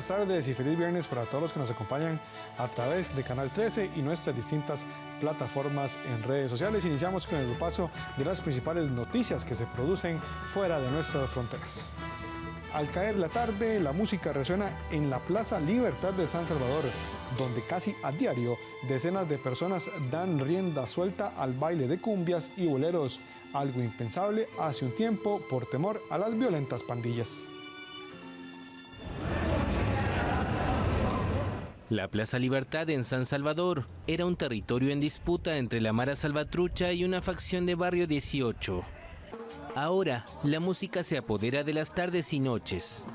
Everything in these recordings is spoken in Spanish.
buenas tardes y feliz viernes para todos los que nos acompañan a través de Canal 13 y nuestras distintas plataformas en redes sociales. Iniciamos con el repaso de las principales noticias que se producen fuera de nuestras fronteras. Al caer la tarde, la música resuena en la Plaza Libertad de San Salvador, donde casi a diario decenas de personas dan rienda suelta al baile de cumbias y boleros, algo impensable hace un tiempo por temor a las violentas pandillas. La Plaza Libertad en San Salvador era un territorio en disputa entre la Mara Salvatrucha y una facción de Barrio 18. Ahora, la música se apodera de las tardes y noches.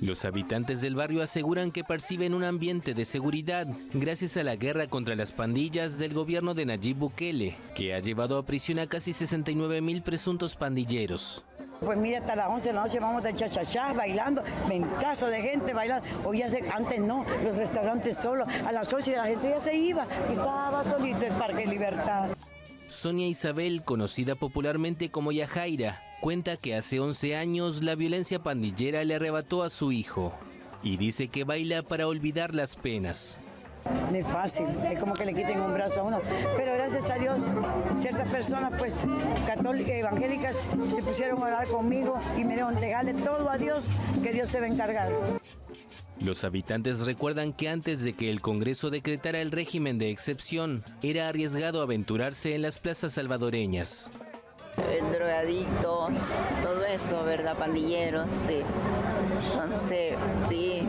Los habitantes del barrio aseguran que perciben un ambiente de seguridad gracias a la guerra contra las pandillas del gobierno de Nayib Bukele, que ha llevado a prisión a casi 69,000 presuntos pandilleros. Pues mira, hasta las 11 de la noche vamos de chachachá, bailando, ventazo de gente bailando. Hoy antes no, los restaurantes solos, a las 8 la gente ya se iba y estaba solito el Parque Libertad. Sonia Isabel, conocida popularmente como Yajaira, cuenta que hace 11 años la violencia pandillera le arrebató a su hijo y dice que baila para olvidar las penas. No es fácil, es como que le quiten un brazo a uno, pero gracias a Dios, ciertas personas pues católicas, evangélicas, se pusieron a orar conmigo y me dieron entregarle todo a Dios, que Dios se va a encargar. Los habitantes recuerdan que antes de que el Congreso decretara el régimen de excepción, era arriesgado aventurarse en las plazas salvadoreñas. Drogadictos, todo eso, ¿verdad? Pandilleros, sí. Entonces, sí,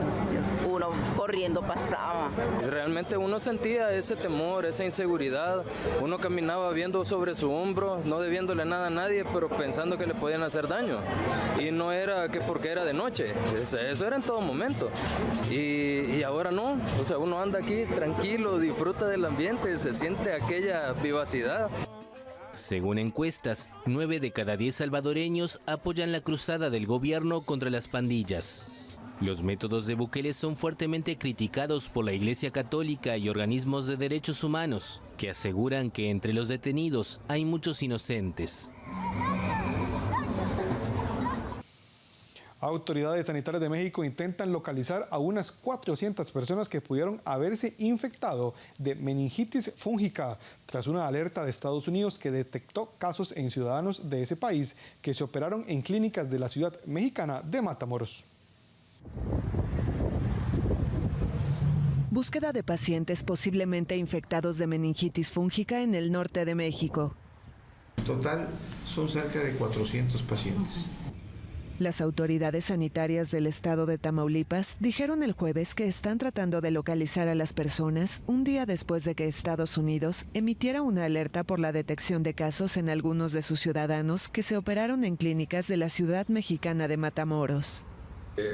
uno corriendo pasaba. Realmente uno sentía ese temor, esa inseguridad. Uno caminaba viendo sobre su hombro, no debiéndole nada a nadie, pero pensando que le podían hacer daño. Y no era que porque era de noche, eso era en todo momento. Y ahora no, o sea, uno anda aquí tranquilo, disfruta del ambiente, se siente aquella vivacidad. Según encuestas, 9 de cada 10 salvadoreños apoyan la cruzada del gobierno contra las pandillas. Los métodos de Bukele son fuertemente criticados por la Iglesia Católica y organismos de derechos humanos, que aseguran que entre los detenidos hay muchos inocentes. Autoridades sanitarias de México intentan localizar a unas 400 personas que pudieron haberse infectado de meningitis fúngica tras una alerta de Estados Unidos que detectó casos en ciudadanos de ese país que se operaron en clínicas de la ciudad mexicana de Matamoros. Búsqueda de pacientes posiblemente infectados de meningitis fúngica en el norte de México. En total son cerca de 400 pacientes. Las autoridades sanitarias del estado de Tamaulipas dijeron el jueves que están tratando de localizar a las personas un día después de que Estados Unidos emitiera una alerta por la detección de casos en algunos de sus ciudadanos que se operaron en clínicas de la ciudad mexicana de Matamoros.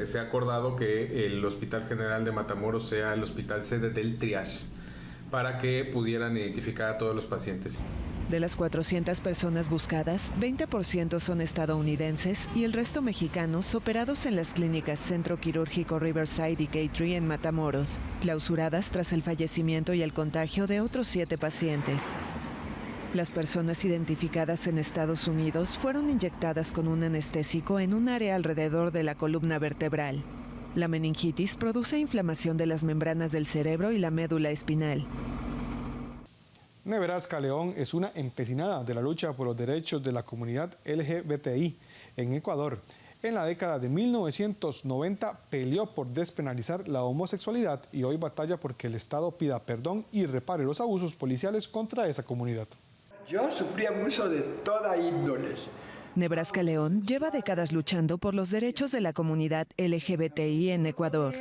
Se ha acordado que el Hospital General de Matamoros sea el hospital sede del triage para que pudieran identificar a todos los pacientes. De las 400 personas buscadas, 20% son estadounidenses y el resto mexicanos operados en las clínicas Centro Quirúrgico Riverside y K3 en Matamoros, clausuradas tras el fallecimiento y el contagio de otros 7 pacientes. Las personas identificadas en Estados Unidos fueron inyectadas con un anestésico en un área alrededor de la columna vertebral. La meningitis produce inflamación de las membranas del cerebro y la médula espinal. Nebraska León es una empecinada de la lucha por los derechos de la comunidad LGBTI en Ecuador. En la década de 1990 peleó por despenalizar la homosexualidad y hoy batalla porque el Estado pida perdón y repare los abusos policiales contra esa comunidad. Yo sufrí abuso de toda índole. Nebraska León lleva décadas luchando por los derechos de la comunidad LGBTI en Ecuador.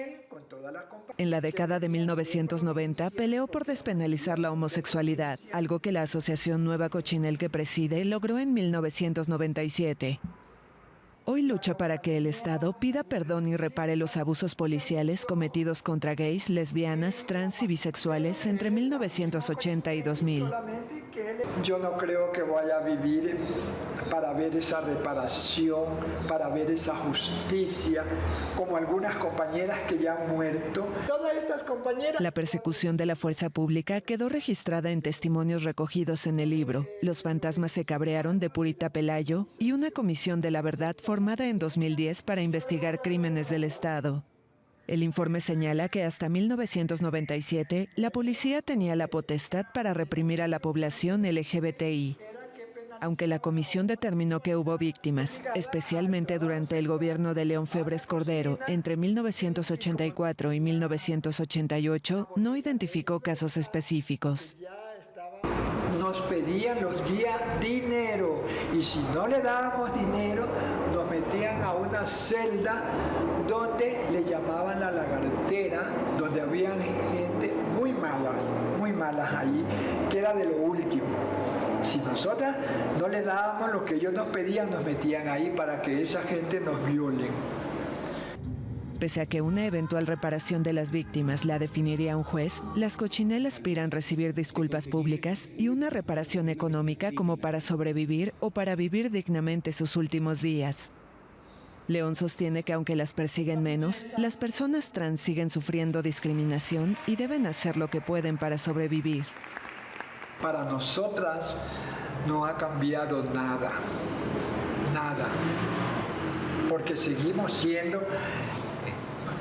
En la década de 1990 peleó por despenalizar la homosexualidad, algo que la Asociación Nueva Cochinel que preside logró en 1997. Hoy lucha para que el Estado pida perdón y repare los abusos policiales cometidos contra gays, lesbianas, trans y bisexuales entre 1980 y 2000. Yo no creo que vaya a vivir para ver esa reparación, para ver esa justicia, como algunas compañeras que ya han muerto. Todas estas compañeras... La persecución de la fuerza pública quedó registrada en testimonios recogidos en el libro Los fantasmas se cabrearon de Purita Pelayo y una comisión de la verdad formada en 2010 para investigar crímenes del Estado. El informe señala que hasta 1997 la policía tenía la potestad para reprimir a la población LGBTI. Aunque la comisión determinó que hubo víctimas, especialmente durante el gobierno de León Febres Cordero entre 1984 y 1988, no identificó casos específicos. Nos pedían los guías dinero y si no le dábamos dinero nos metían a una celda donde le llamaban la lagartera, donde había gente muy malas ahí, que era de lo último. Si nosotras no le dábamos lo que ellos nos pedían, nos metían ahí para que esa gente nos violen. Pese a que una eventual reparación de las víctimas la definiría un juez, las Cochinel aspiran recibir disculpas públicas y una reparación económica como para sobrevivir o para vivir dignamente sus últimos días. León sostiene que aunque las persiguen menos, las personas trans siguen sufriendo discriminación y deben hacer lo que pueden para sobrevivir. Para nosotras no ha cambiado nada, porque seguimos siendo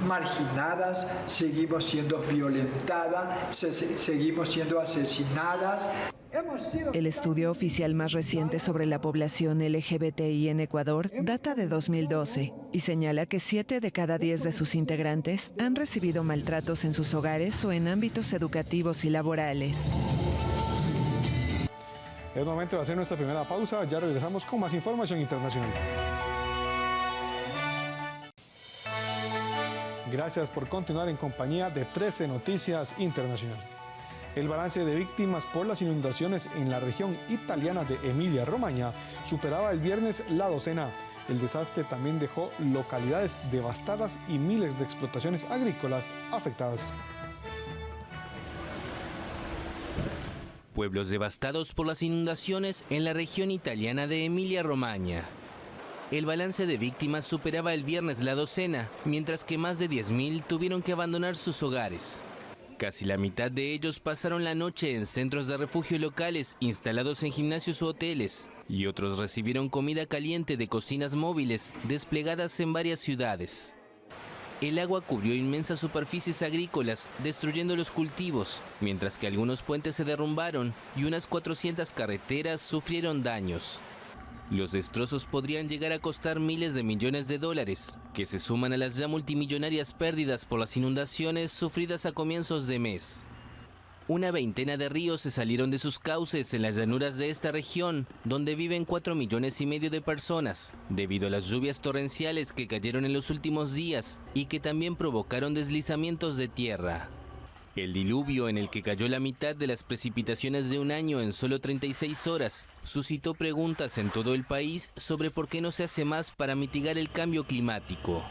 marginadas, seguimos siendo violentadas, seguimos siendo asesinadas. El estudio oficial más reciente sobre la población LGBTI en Ecuador data de 2012 y señala que 7 de cada 10 de sus integrantes han recibido maltratos en sus hogares o en ámbitos educativos y laborales. Es momento de hacer nuestra primera pausa, ya regresamos con más información internacional. Gracias por continuar en compañía de 13 Noticias Internacional. El balance de víctimas por las inundaciones en la región italiana de Emilia-Romagna superaba el viernes la docena. El desastre también dejó localidades devastadas y miles de explotaciones agrícolas afectadas. Pueblos devastados por las inundaciones en la región italiana de Emilia-Romagna. El balance de víctimas superaba el viernes la docena, mientras que más de 10.000 tuvieron que abandonar sus hogares. Casi la mitad de ellos pasaron la noche en centros de refugio locales instalados en gimnasios u hoteles, y otros recibieron comida caliente de cocinas móviles desplegadas en varias ciudades. El agua cubrió inmensas superficies agrícolas, destruyendo los cultivos, mientras que algunos puentes se derrumbaron y unas 400 carreteras sufrieron daños. Los destrozos podrían llegar a costar miles de millones de dólares, que se suman a las ya multimillonarias pérdidas por las inundaciones sufridas a comienzos de mes. Una veintena de ríos se salieron de sus cauces en las llanuras de esta región, donde viven 4,5 millones de personas, debido a las lluvias torrenciales que cayeron en los últimos días y que también provocaron deslizamientos de tierra. El diluvio, en el que cayó la mitad de las precipitaciones de un año en solo 36 horas, suscitó preguntas en todo el país sobre por qué no se hace más para mitigar el cambio climático.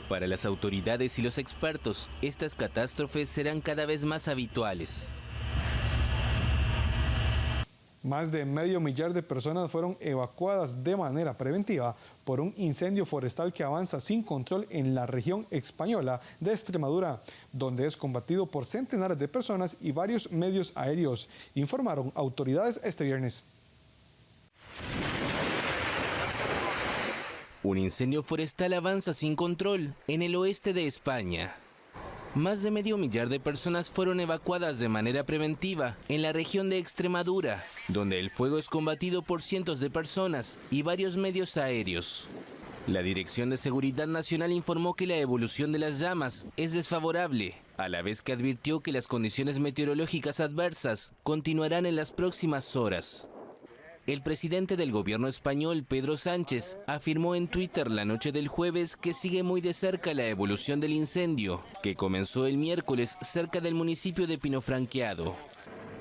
Para las autoridades y los expertos, estas catástrofes serán cada vez más habituales. Más de 500,000 de personas fueron evacuadas de manera preventiva por un incendio forestal que avanza sin control en la región española de Extremadura, donde es combatido por centenares de personas y varios medios aéreos, informaron autoridades este viernes. Un incendio forestal avanza sin control en el oeste de España. Más de 500,000 de personas fueron evacuadas de manera preventiva en la región de Extremadura, donde el fuego es combatido por cientos de personas y varios medios aéreos. La Dirección de Seguridad Nacional informó que la evolución de las llamas es desfavorable, a la vez que advirtió que las condiciones meteorológicas adversas continuarán en las próximas horas. El presidente del gobierno español, Pedro Sánchez, afirmó en Twitter la noche del jueves que sigue muy de cerca la evolución del incendio, que comenzó el miércoles cerca del municipio de Pinofranqueado.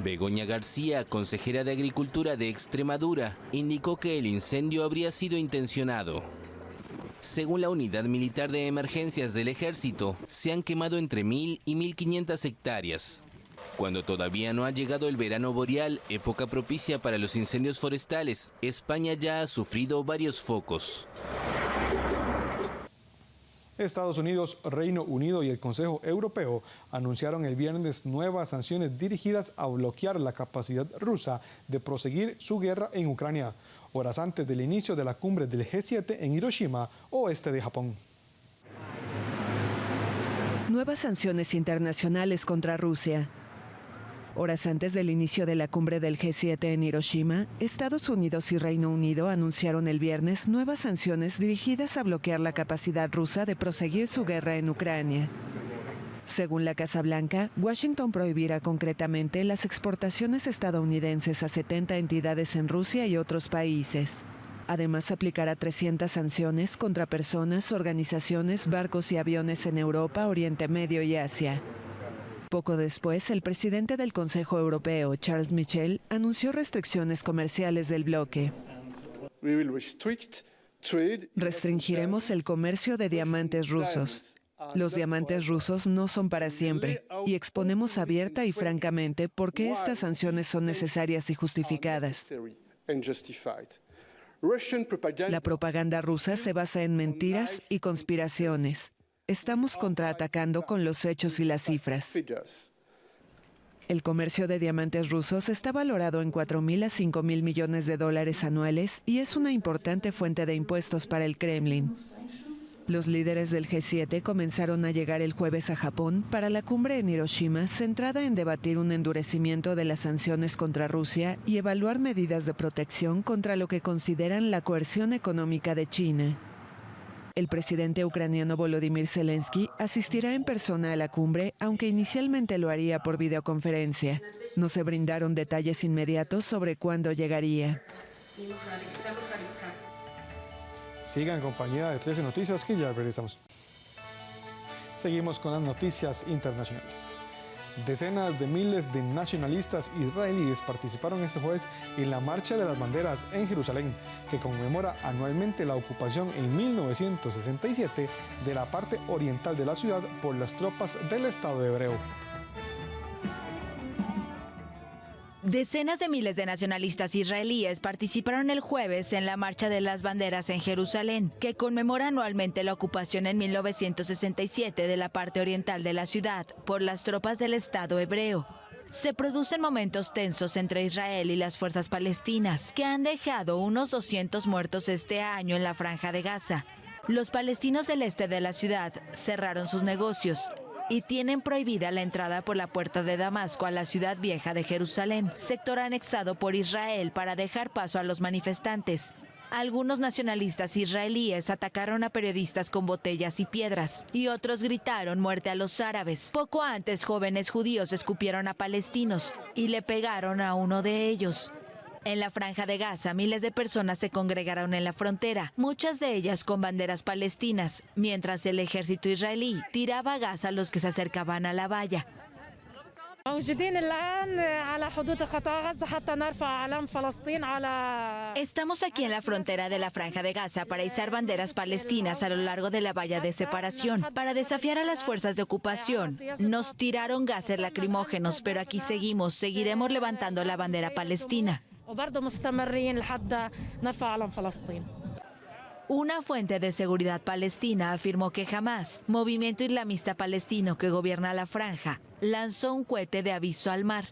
Begoña García, consejera de Agricultura de Extremadura, indicó que el incendio habría sido intencionado. Según la Unidad Militar de Emergencias del Ejército, se han quemado entre 1.000 y 1.500 hectáreas. Cuando todavía no ha llegado el verano boreal, época propicia para los incendios forestales, España ya ha sufrido varios focos. Estados Unidos, Reino Unido y el Consejo Europeo anunciaron el viernes nuevas sanciones dirigidas a bloquear la capacidad rusa de proseguir su guerra en Ucrania, horas antes del inicio de la cumbre del G7 en Hiroshima, oeste de Japón. nuevas sanciones internacionales contra Rusia. Horas antes del inicio de la cumbre del G7 en Hiroshima, Estados Unidos y Reino Unido anunciaron el viernes nuevas sanciones dirigidas a bloquear la capacidad rusa de proseguir su guerra en Ucrania. Según la Casa Blanca, Washington prohibirá concretamente las exportaciones estadounidenses a 70 entidades en Rusia y otros países. Además, aplicará 300 sanciones contra personas, organizaciones, barcos y aviones en Europa, Oriente Medio y Asia. Poco después, el presidente del Consejo Europeo, Charles Michel, anunció restricciones comerciales del bloque. Restringiremos el comercio de diamantes rusos. Los diamantes rusos no son para siempre y exponemos abierta y francamente por qué estas sanciones son necesarias y justificadas. La propaganda rusa se basa en mentiras y conspiraciones. Estamos contraatacando con los hechos y las cifras. El comercio de diamantes rusos está valorado en 4.000 a 5.000 millones de dólares anuales y es una importante fuente de impuestos para el Kremlin. Los líderes del G7 comenzaron a llegar el jueves a Japón para la cumbre en Hiroshima, centrada en debatir un endurecimiento de las sanciones contra Rusia y evaluar medidas de protección contra lo que consideran la coerción económica de China. El presidente ucraniano Volodymyr Zelensky asistirá en persona a la cumbre, aunque inicialmente lo haría por videoconferencia. No se brindaron detalles inmediatos sobre cuándo llegaría. Sigan en compañía de 13 Noticias, que ya regresamos. Seguimos con las noticias internacionales. Decenas de miles de nacionalistas israelíes participaron este jueves en la Marcha de las Banderas en Jerusalén, que conmemora anualmente la ocupación en 1967 de la parte oriental de la ciudad por las tropas del Estado hebreo. Decenas de miles de nacionalistas israelíes participaron el jueves en la Marcha de las Banderas en Jerusalén, que conmemora anualmente la ocupación en 1967 de la parte oriental de la ciudad por las tropas del Estado hebreo. Se producen momentos tensos entre Israel y las fuerzas palestinas, que han dejado unos 200 muertos este año en la Franja de Gaza. Los palestinos del este de la ciudad cerraron sus negocios y tienen prohibida la entrada por la puerta de Damasco a la ciudad vieja de Jerusalén, sector anexado por Israel para dejar paso a los manifestantes. Algunos nacionalistas israelíes atacaron a periodistas con botellas y piedras, y otros gritaron muerte a los árabes. Poco antes, jóvenes judíos escupieron a palestinos y le pegaron a uno de ellos. En la Franja de Gaza, miles de personas se congregaron en la frontera, muchas de ellas con banderas palestinas, mientras el ejército israelí tiraba gas a los que se acercaban a la valla. Estamos aquí en la frontera de la Franja de Gaza para izar banderas palestinas a lo largo de la valla de separación, para desafiar a las fuerzas de ocupación. Nos tiraron gases lacrimógenos, pero aquí seguiremos levantando la bandera palestina. Una fuente de seguridad palestina afirmó que Hamás, movimiento islamista palestino que gobierna la franja, lanzó un cohete de aviso al mar.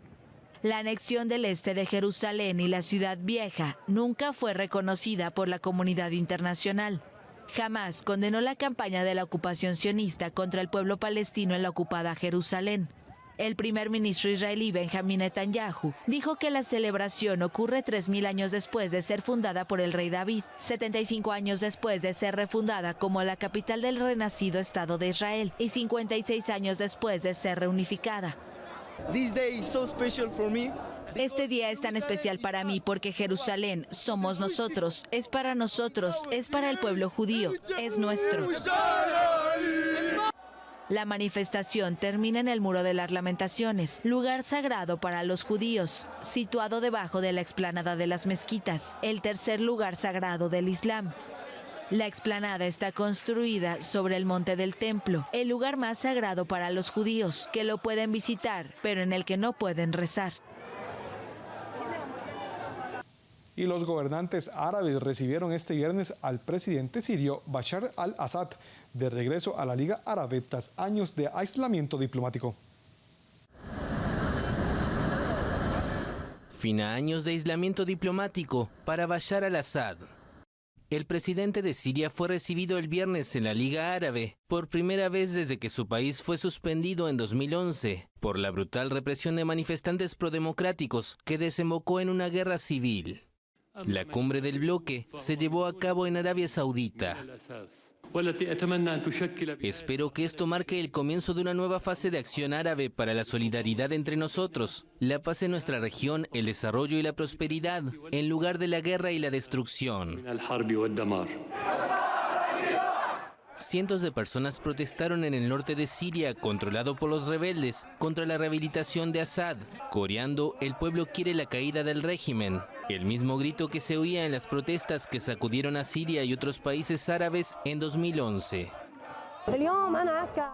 La anexión del este de Jerusalén y la ciudad vieja nunca fue reconocida por la comunidad internacional. Hamás condenó la campaña de la ocupación sionista contra el pueblo palestino en la ocupada Jerusalén. El primer ministro israelí Benjamín Netanyahu dijo que la celebración ocurre 3.000 años después de ser fundada por el rey David, 75 años después de ser refundada como la capital del renacido Estado de Israel y 56 años después de ser reunificada. Este día es tan especial para mí porque Jerusalén somos nosotros, es para nosotros, es para el pueblo judío, es nuestro. La manifestación termina en el Muro de las Lamentaciones, lugar sagrado para los judíos, situado debajo de la explanada de las mezquitas, el tercer lugar sagrado del Islam. La explanada está construida sobre el monte del templo, el lugar más sagrado para los judíos, que lo pueden visitar, pero en el que no pueden rezar. Y los gobernantes árabes recibieron este viernes al presidente sirio Bashar al-Assad de regreso a la Liga Árabe tras años de aislamiento diplomático. Fin a años de aislamiento diplomático para Bashar al-Assad. El presidente de Siria fue recibido el viernes en la Liga Árabe, por primera vez desde que su país fue suspendido en 2011, por la brutal represión de manifestantes prodemocráticos que desembocó en una guerra civil. La cumbre del bloque se llevó a cabo en Arabia Saudita. Espero que esto marque el comienzo de una nueva fase de acción árabe para la solidaridad entre nosotros, la paz en nuestra región, el desarrollo y la prosperidad, en lugar de la guerra y la destrucción. Cientos de personas protestaron en el norte de Siria, controlado por los rebeldes, contra la rehabilitación de Assad. Coreando, el pueblo quiere la caída del régimen. El mismo grito que se oía en las protestas que sacudieron a Siria y otros países árabes en 2011.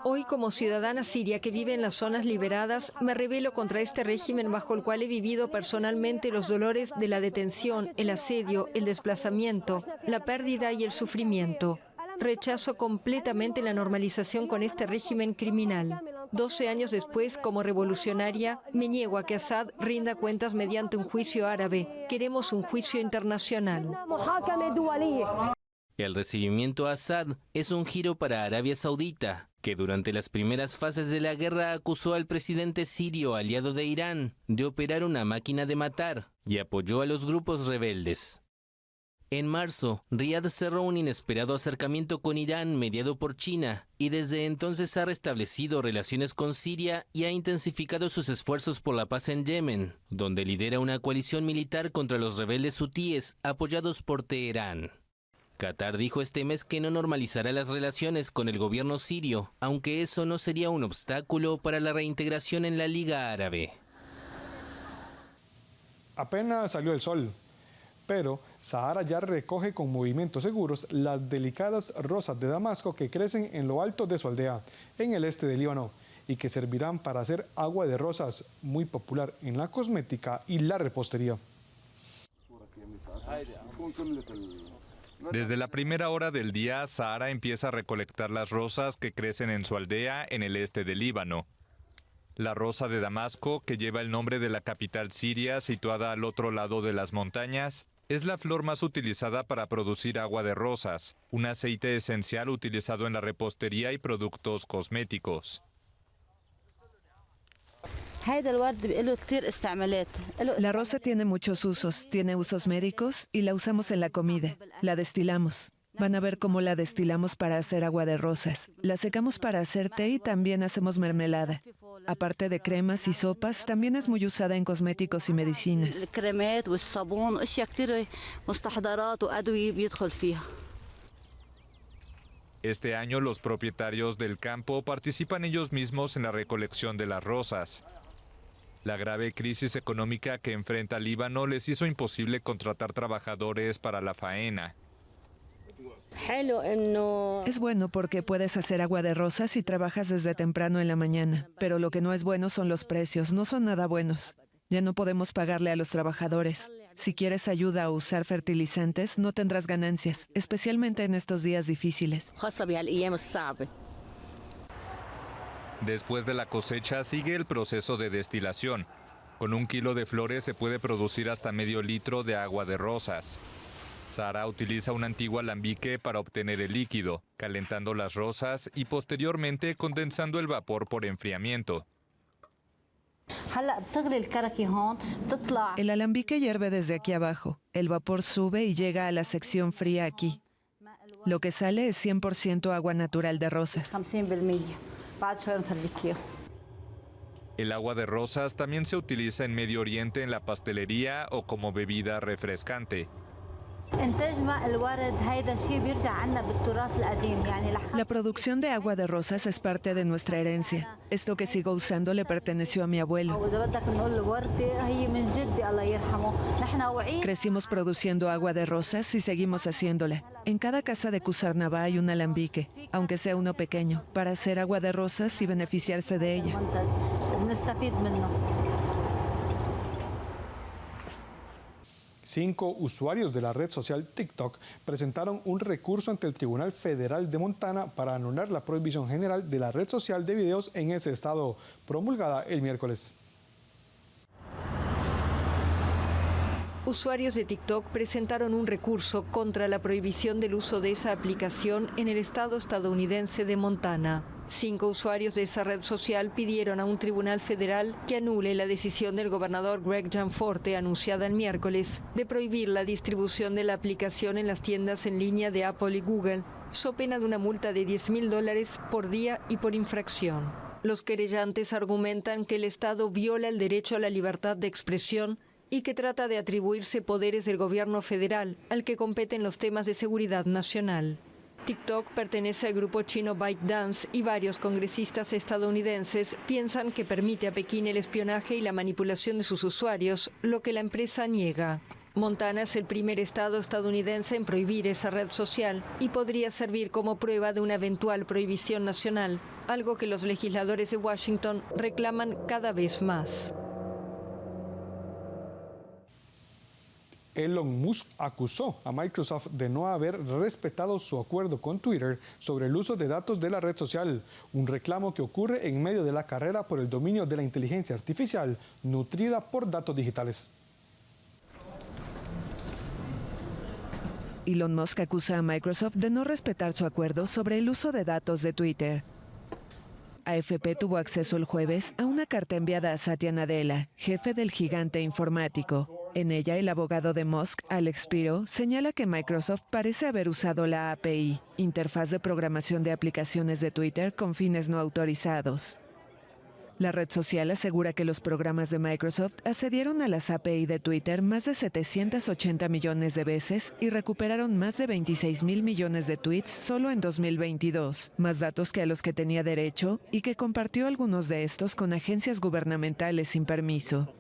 Hoy, como ciudadana siria que vive en las zonas liberadas, me rebelo contra este régimen bajo el cual he vivido personalmente los dolores de la detención, el asedio, el desplazamiento, la pérdida y el sufrimiento. Rechazo completamente la normalización con este régimen criminal. 12 años después, como revolucionaria, me niego a que Assad rinda cuentas mediante un juicio árabe. Queremos un juicio internacional. El recibimiento a Assad es un giro para Arabia Saudita, que durante las primeras fases de la guerra acusó al presidente sirio aliado de Irán de operar una máquina de matar y apoyó a los grupos rebeldes. En marzo, Riad cerró un inesperado acercamiento con Irán mediado por China y desde entonces ha restablecido relaciones con Siria y ha intensificado sus esfuerzos por la paz en Yemen, donde lidera una coalición militar contra los rebeldes hutíes apoyados por Teherán. Qatar dijo este mes que no normalizará las relaciones con el gobierno sirio, aunque eso no sería un obstáculo para la reintegración en la Liga Árabe. Apenas salió el sol, pero Sahara ya recoge con movimientos seguros las delicadas rosas de Damasco que crecen en lo alto de su aldea, en el este del Líbano, y que servirán para hacer agua de rosas, muy popular en la cosmética y la repostería. Desde la primera hora del día, Sahara empieza a recolectar las rosas que crecen en su aldea en el este del Líbano. La rosa de Damasco, que lleva el nombre de la capital siria situada al otro lado de las montañas, es la flor más utilizada para producir agua de rosas, un aceite esencial utilizado en la repostería y productos cosméticos. La rosa tiene muchos usos, tiene usos médicos y la usamos en la comida, la destilamos. Van a ver cómo la destilamos para hacer agua de rosas. La secamos para hacer té y también hacemos mermelada. Aparte de cremas y sopas, también es muy usada en cosméticos y medicinas. Este año los propietarios del campo participan ellos mismos en la recolección de las rosas. La grave crisis económica que enfrenta Líbano les hizo imposible contratar trabajadores para la faena. Es bueno porque puedes hacer agua de rosas y trabajas desde temprano en la mañana, pero lo que no es bueno son los precios, no son nada buenos. Ya no podemos pagarle a los trabajadores. Si quieres ayuda a usar fertilizantes, no tendrás ganancias, especialmente en estos días difíciles. Después de la cosecha sigue el proceso de destilación. Con 1 kilo de flores se puede producir hasta medio litro de agua de rosas. Sahara utiliza un antiguo alambique para obtener el líquido, calentando las rosas y posteriormente condensando el vapor por enfriamiento. El alambique hierve desde aquí abajo. El vapor sube y llega a la sección fría aquí. Lo que sale es 100% agua natural de rosas. El agua de rosas también se utiliza en Medio Oriente en la pastelería o como bebida refrescante. La producción de agua de rosas es parte de nuestra herencia. Esto que sigo usando le perteneció a mi abuelo. Crecimos produciendo agua de rosas y seguimos haciéndola. En cada casa de Cusarnabá hay un alambique, aunque sea uno pequeño, para hacer agua de rosas y beneficiarse de ella. 5 usuarios de la red social TikTok presentaron un recurso ante el Tribunal Federal de Montana para anular la prohibición general de la red social de videos en ese estado, promulgada el miércoles. usuarios de TikTok presentaron un recurso contra la prohibición del uso de esa aplicación en el estado estadounidense de Montana. 5 usuarios de esa red social pidieron a un tribunal federal que anule la decisión del gobernador Greg Gianforte, anunciada el miércoles, de prohibir la distribución de la aplicación en las tiendas en línea de Apple y Google, so pena de una multa de $10,000 por día y por infracción. Los querellantes argumentan que el Estado viola el derecho a la libertad de expresión y que trata de atribuirse poderes del gobierno federal al que competen los temas de seguridad nacional. TikTok pertenece al grupo chino ByteDance y varios congresistas estadounidenses piensan que permite a Pekín el espionaje y la manipulación de sus usuarios, lo que la empresa niega. Montana es el primer estado estadounidense en prohibir esa red social y podría servir como prueba de una eventual prohibición nacional, algo que los legisladores de Washington reclaman cada vez más. Elon Musk acusó a Microsoft de no haber respetado su acuerdo con Twitter sobre el uso de datos de la red social, un reclamo que ocurre en medio de la carrera por el dominio de la inteligencia artificial nutrida por datos digitales. Elon Musk acusa a Microsoft de no respetar su acuerdo sobre el uso de datos de Twitter. AFP tuvo acceso el jueves a una carta enviada a Satya Nadella, jefe del gigante informático. En ella, el abogado de Musk, Alex Piro, señala que Microsoft parece haber usado la API, interfaz de programación de aplicaciones de Twitter, con fines no autorizados. La red social asegura que los programas de Microsoft accedieron a las API de Twitter más de 780 millones de veces y recuperaron más de 26,000 millones de tweets solo en 2022, más datos que a los que tenía derecho y que compartió algunos de estos con agencias gubernamentales sin permiso.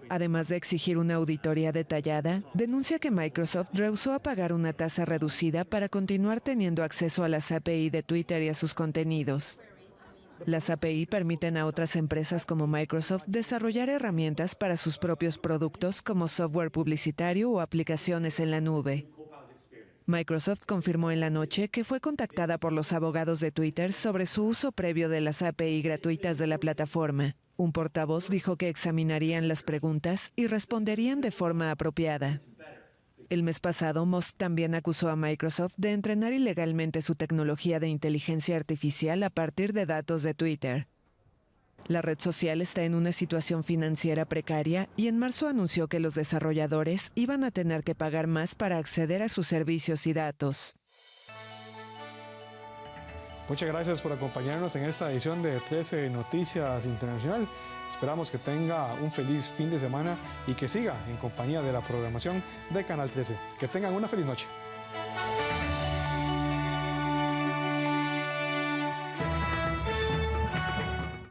Además de exigir una auditoría detallada, denuncia que Microsoft rehusó a pagar una tasa reducida para continuar teniendo acceso a las API de Twitter y a sus contenidos. Las API permiten a otras empresas como Microsoft desarrollar herramientas para sus propios productos como software publicitario o aplicaciones en la nube. Microsoft confirmó en la noche que fue contactada por los abogados de Twitter sobre su uso previo de las API gratuitas de la plataforma. Un portavoz dijo que examinarían las preguntas y responderían de forma apropiada. El mes pasado, Musk también acusó a Microsoft de entrenar ilegalmente su tecnología de inteligencia artificial a partir de datos de Twitter. La red social está en una situación financiera precaria y en marzo anunció que los desarrolladores iban a tener que pagar más para acceder a sus servicios y datos. Muchas gracias por acompañarnos en esta edición de 13 Noticias Internacional. Esperamos que tenga un feliz fin de semana y que siga en compañía de la programación de Canal 13. Que tengan una feliz noche.